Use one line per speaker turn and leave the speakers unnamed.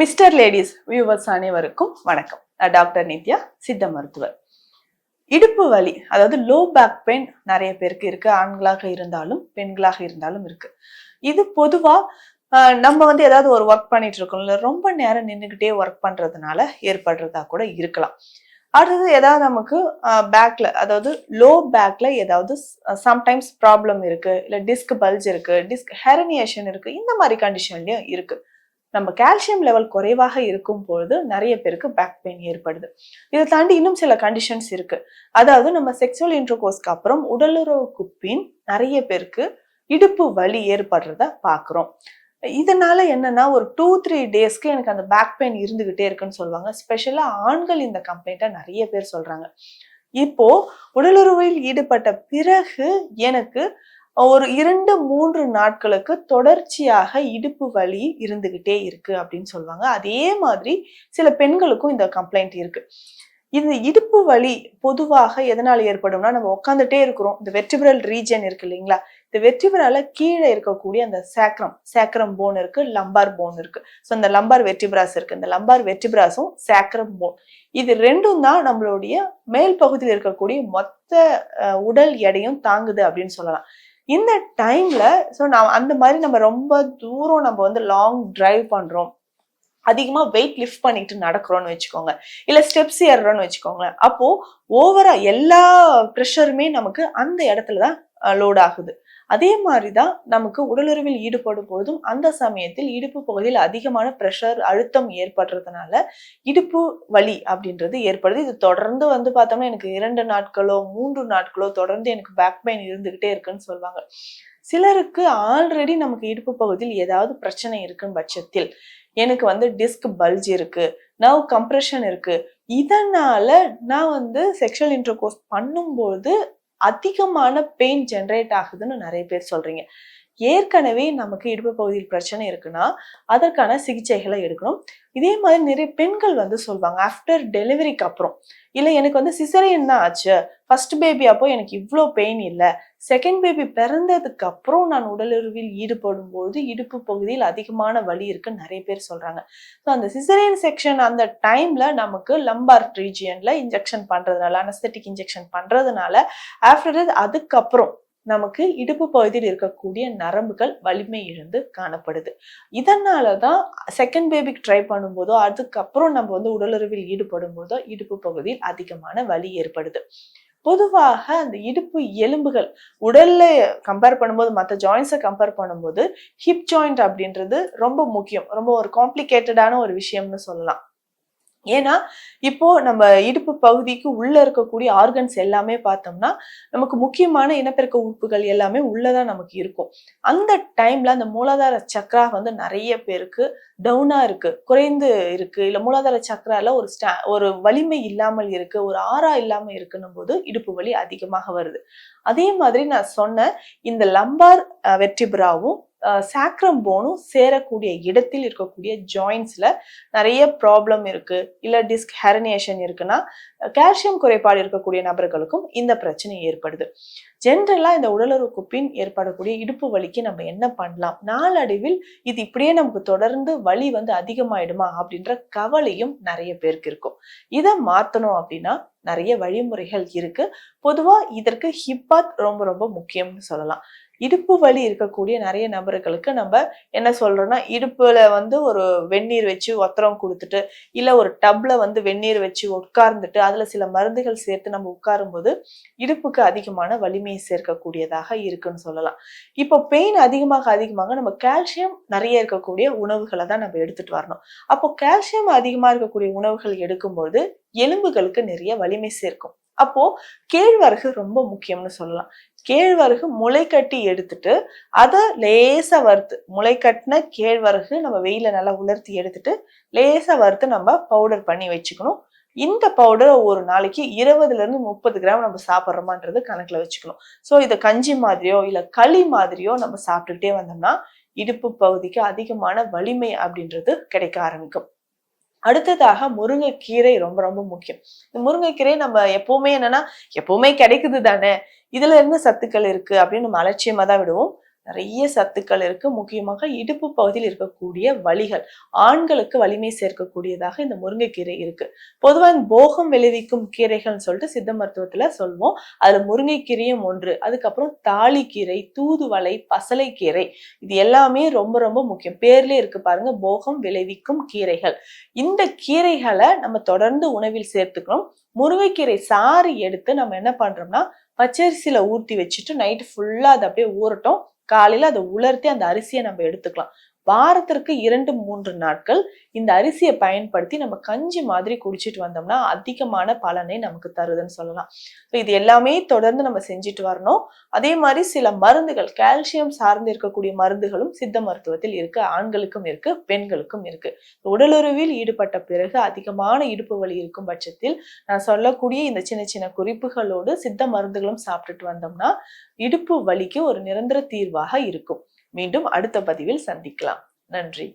Mister ladies viewers அனைவருக்கும் வணக்கம். நான் டாக்டர் நித்யா, சித்த மருத்துவர். இடுப்பு வலி, அதாவது லோ பேக் பெயின் நிறைய பேருக்கு இருக்கு. ஆண்களாக இருந்தாலும் பெண்களாக இருந்தாலும் இருக்கு. இது பொதுவா நம்ம ஏதாவது ஒரு ஒர்க் பண்ணிட்டு இருக்கோம்ல, ரொம்ப நேரம் நின்றுகிட்டே ஒர்க் பண்றதுனால ஏற்படுறதா கூட இருக்கலாம். அடுத்தது ஏதாவது நமக்கு பேக்ல, அதாவது லோ பேக்ல ஏதாவது சம்டைம்ஸ் ப்ராப்ளம் இருக்கு, இல்ல டிஸ்க் பல்ஜ் இருக்கு, டிஸ்க் ஹெர்னியேஷன் இருக்கு, இந்த மாதிரி கண்டிஷன்லயும் இருக்கு. நம்ம கால்சியம் லெவல் குறைவாக இருக்கும் பொழுது நிறைய பேருக்கு பேக் பெயின் ஏற்படுது. இதை தாண்டி இன்னும் சில கண்டிஷன்ஸ் இருக்கு. அதாவது நம்ம செக்ஸுவல் இன்டர்கோர்ஸ்க்கு அப்புறம் உடலுறவுக்கு பின் நிறைய பேருக்கு இடுப்பு வலி ஏற்படுறத பாக்குறோம். இதனால என்னன்னா, ஒரு 2-3 டேஸ்க்கு எனக்கு அந்த பேக் பெயின் இருந்துகிட்டே இருக்குன்னு சொல்லுவாங்க. ஸ்பெஷலா ஆண்கள் இந்த கம்ப்ளைண்ட்டை நிறைய பேர் சொல்றாங்க. இப்போ உடலுறவில் ஈடுபட்ட பிறகு எனக்கு ஒரு 2-3 நாட்களுக்கு தொடர்ச்சியாக இடுப்பு வலி இருந்துகிட்டே இருக்கு அப்படின்னு சொல்லுவாங்க. அதே மாதிரி சில பெண்களுக்கும் இந்த கம்ப்ளைண்ட் இருக்கு. இந்த இடுப்பு வலி பொதுவாக எதனால ஏற்படும்னா, நம்ம உட்காந்துட்டே இருக்கிறோம். இந்த வெர்டிபிரல் ரீஜன் இருக்கு இல்லைங்களா, இந்த வெர்டிபிரால கீழே இருக்கக்கூடிய அந்த சேக்ரம் போன் இருக்கு, லம்பார் போன் இருக்கு. ஸோ இந்த லம்பார் வெர்டிபிராஸ் இருக்கு. இந்த லம்பார் வெர்டிபிராஸும் சேக்ரம் போன், இது ரெண்டும் தான் நம்மளுடைய மேல் பகுதியில் இருக்கக்கூடிய மொத்த உடல் எடையும் தாங்குது அப்படின்னு சொல்லலாம். இந்த டைம்ல நான் அந்த மாதிரி நம்ம ரொம்ப தூரம் நம்ம லாங் டிரைவ் பண்றோம், அதிகமா வெயிட் லிஃப்ட் பண்ணிட்டு நடக்கிறோம்னு வச்சுக்கோங்க, இல்ல ஸ்டெப்ஸ் ஏறுறோம்னு வச்சுக்கோங்க. அப்போ ஓவரா எல்லா ப்ரெஷருமே நமக்கு அந்த இடத்துலதான் லோட் ஆகுது. அதே மாதிரிதான் நமக்கு உடலுறவில் ஈடுபடும் பொழுதும் அந்த சமயத்தில் இடுப்பு பகுதியில் அதிகமான ப்ரெஷர் அழுத்தம் ஏற்படுறதுனால இடுப்பு வலி அப்படின்றது ஏற்படுது. இது தொடர்ந்து பார்த்தோம்னா எனக்கு 2 நாட்களோ 3 நாட்களோ தொடர்ந்து எனக்கு பேக் பெயின் இருந்துகிட்டே இருக்குன்னு சொல்லுவாங்க. சிலருக்கு ஆல்ரெடி நமக்கு இடுப்பு பகுதியில் ஏதாவது பிரச்சனை இருக்குன்னு பட்சத்தில், எனக்கு டிஸ்க் பல்ஜ் இருக்கு, நர்வ் கம்ப்ரெஷன் இருக்கு, இதனால நான் செக்ஷுவல் இன்டர்கோர்ஸ் பண்ணும்போது அதிகமான பெயின் ஜென்ரேட் ஆகுதுன்னு நிறைய பேர் சொல்றீங்க. ஏற்கனவே நமக்கு இடுப்பு பகுதியில் பிரச்சனை இருக்குன்னா அதற்கான சிகிச்சைகளை எடுக்கணும். இதே மாதிரி நிறைய பெண்கள் சொல்லுவாங்க, ஆஃப்டர் டெலிவரிக்கு அப்புறம், இல்ல எனக்கு சிசரியன் தான் ஆச்சு, ஃபர்ஸ்ட் பேபி அப்போ எனக்கு இவ்வளோ பெயின் இல்லை, செகண்ட் பேபி பிறந்ததுக்கு அப்புறம் நான் உடலுறவில் ஈடுபடும் போது இடுப்பு பகுதியில் அதிகமான வலி இருக்குன்னு நிறைய பேர் சொல்றாங்க. ஸோ அந்த சிசரியன் செக்ஷன் அந்த டைம்ல நமக்கு லம்பார் ரீஜியன்ல இன்ஜெக்ஷன் பண்றதுனால, அனஸ்தெட்டிக் இன்ஜெக்ஷன் பண்றதுனால ஆஃப்டர் அதுக்கப்புறம் நமக்கு இடுப்பு பகுதியில் இருக்கக்கூடிய நரம்புகள் வலிமை இழந்து காணப்படுது. இதனாலதான் செகண்ட் பேபிக்கு ட்ரை பண்ணும்போதோ அதுக்கப்புறம் நம்ம உடலுறவில் ஈடுபடும் போதோ இடுப்பு பகுதியில் அதிகமான வலி ஏற்படுது. பொதுவாக அந்த இடுப்பு எலும்புகள் உடல்ல கம்பேர் பண்ணும்போது, மற்ற ஜாயின்ஸை கம்பேர் பண்ணும்போது ஹிப் ஜாயிண்ட் அப்படின்றது ரொம்ப முக்கியம், ரொம்ப ஒரு காம்ப்ளிகேட்டடான ஒரு விஷயம்னு சொல்லலாம். ஏன்னா இப்போ நம்ம இடுப்பு பகுதிக்கு உள்ள இருக்கக்கூடிய ஆர்கன்ஸ் எல்லாமே பார்த்தோம்னா நமக்கு முக்கியமான இனப்பெருக்க உறுப்புகள் எல்லாமே உள்ளதான் நமக்கு இருக்கும். அந்த டைம்ல அந்த மூலாதார சக்ரா நிறைய பேருக்கு டவுனா இருக்கு, குறைந்து இருக்கு, இல்ல மூலாதார சக்ரால ஒரு வலிமை இல்லாமல் இருக்கு, ஒரு ஆறா இல்லாம இருக்குன்னும் போது இடுப்பு வலி அதிகமாக வருது. அதே மாதிரி நான் சொன்ன இந்த லம்பார் வெர்டிபிராவும் சாக்ரம் போனும் சேரக்கூடிய இடத்தில் இருக்கக்கூடிய ஜாயின்ஸ்ல நிறைய ப்ராப்ளம் இருக்கு, இல்ல டிஸ்க் ஹெர்னியேஷன் இருக்குன்னா கால்சியம் குறைபாடு இருக்கக்கூடிய நபர்களுக்கும் இந்த பிரச்சனை ஏற்படுது. ஜென்ரலா இந்த உடலுறவுக்கு பின் ஏற்படக்கூடிய இடுப்பு வலிக்கு நம்ம என்ன பண்ணலாம், நாளடைவில் இது இப்படியே நமக்கு தொடர்ந்து வலி அதிகமாயிடுமா அப்படின்ற கவலையும் நிறைய பேருக்கு இருக்கும். இதை மாத்தணும் அப்படின்னா நிறைய வழிமுறைகள் இருக்கு. பொதுவா இதற்கு ஹிப் பாத் ரொம்ப ரொம்ப முக்கியம்னு சொல்லலாம். இடுப்பு வலி இருக்கக்கூடிய நிறைய நபர்களுக்கு நம்ம என்ன சொல்றோம்னா, இடுப்புல ஒரு வெந்நீர் வச்சு ஒத்தரம் கொடுத்துட்டு, இல்ல ஒரு டப்ல வெந்நீர் வச்சு உட்கார்ந்துட்டு அதுல சில மருந்துகள் சேர்த்து நம்ம உட்காரும் போது இடுப்புக்கு அதிகமான வலிமையை சேர்க்கக்கூடியதாக இருக்குன்னு சொல்லலாம். இப்போ பெயின் அதிகமாக நம்ம கால்சியம் நிறைய இருக்கக்கூடிய உணவுகளை தான் நம்ம எடுத்துட்டு வரணும். அப்போ கால்சியம் அதிகமா இருக்கக்கூடிய உணவுகள் எடுக்கும்போது எலும்புகளுக்கு நிறைய வலிமை சேர்க்கும். அப்போ கேழ்வரகு ரொம்ப முக்கியம்னு சொல்லலாம். கேழ்வரகு முளை கட்டி எடுத்துட்டு அதை லேசா வறுத்து, முளை கட்டின கேழ்வரகு நம்ம வெயில நல்லா உலர்த்தி எடுத்துட்டு லேசா வறுத்து நம்ம பவுடர் பண்ணி வச்சுக்கணும். இந்த பவுடர் ஒரு நாளைக்கு 20-30 கிராம் நம்ம சாப்பிட்றோமான்றது கணக்குல வச்சுக்கணும். ஸோ இதை கஞ்சி மாதிரியோ இல்ல களி மாதிரியோ நம்ம சாப்பிட்டுக்கிட்டே வந்தோம்னா இடுப்பு பகுதிக்கு அதிகமான வலிமை அப்படின்றது கிடைக்க ஆரம்பிக்கும். அடுத்ததாக முருங்கைக்கீரை ரொம்ப ரொம்ப முக்கியம். இந்த முருங்கைக்கீரை நம்ம எப்பவுமே என்னன்னா, எப்பவுமே கிடைக்குது தானே, இதுல இருந்து சத்துக்கள் இருக்கு அப்படின்னு நம்ம அலட்சியமா தான் விடுவோம். நிறைய சத்துக்கள் இருக்கு. முக்கியமாக இடுப்பு பகுதியில் இருக்கக்கூடிய வலிகள், ஆண்களுக்கு வலிமை சேர்க்கக்கூடியதாக இந்த முருங்கைக்கீரை இருக்கு. பொதுவா போகம் விளைவிக்கும் கீரைகள்னு சொல்லிட்டு சித்த மருத்துவத்துல சொல்வோம். அதுல முருங்கைக்கீரையும் ஒன்று. அதுக்கப்புறம் தாளிக்கீரை, தூதுவளை, பசலைக்கீரை, இது எல்லாமே ரொம்ப ரொம்ப முக்கியம். பேர்லயே இருக்கு பாருங்க, போகம் விளைவிக்கும் கீரைகள். இந்த கீரைகளை நம்ம தொடர்ந்து உணவில் சேர்த்துக்கணும். முருங்கைக்கீரை சாறு எடுத்து நம்ம என்ன பண்றோம்னா பச்சரிசியில ஊற்றி வச்சுட்டு நைட்டு ஃபுல்லா அதை அப்படியே ஊறட்டும். காலையில அதை உலர்த்தி அந்த அரிசியை நம்ம எடுத்துக்கலாம். வாரத்திற்கு 2-3 நாட்கள் இந்த அரிசியை பயன்படுத்தி நம்ம கஞ்சி மாதிரி குடிச்சிட்டு வந்தோம்னா அதிகமான பலனை நமக்கு தருதுன்னு சொல்லலாம். இது எல்லாமே தொடர்ந்து நம்ம செஞ்சுட்டு வரணும். அதே மாதிரி சில மருந்துகள், கால்சியம் சார்ந்து இருக்கக்கூடிய மருந்துகளும் சித்த மருத்துவத்தில் இருக்கு. ஆண்களுக்கும் இருக்கு, பெண்களுக்கும் இருக்கு. உடலுறவில் ஈடுபட்ட பிறகு அதிகமான இடுப்பு வலி இருக்கும் பட்சத்தில் நான் சொல்லக்கூடிய இந்த சின்ன சின்ன குறிப்புகளோடு சித்த மருந்துகளும் சாப்பிட்டுட்டு வந்தோம்னா இடுப்பு வலிக்கு ஒரு நிரந்தர தீர்வாக இருக்கும். மீண்டும் அடுத்த பதிவில் சந்திக்கலாம். நன்றி.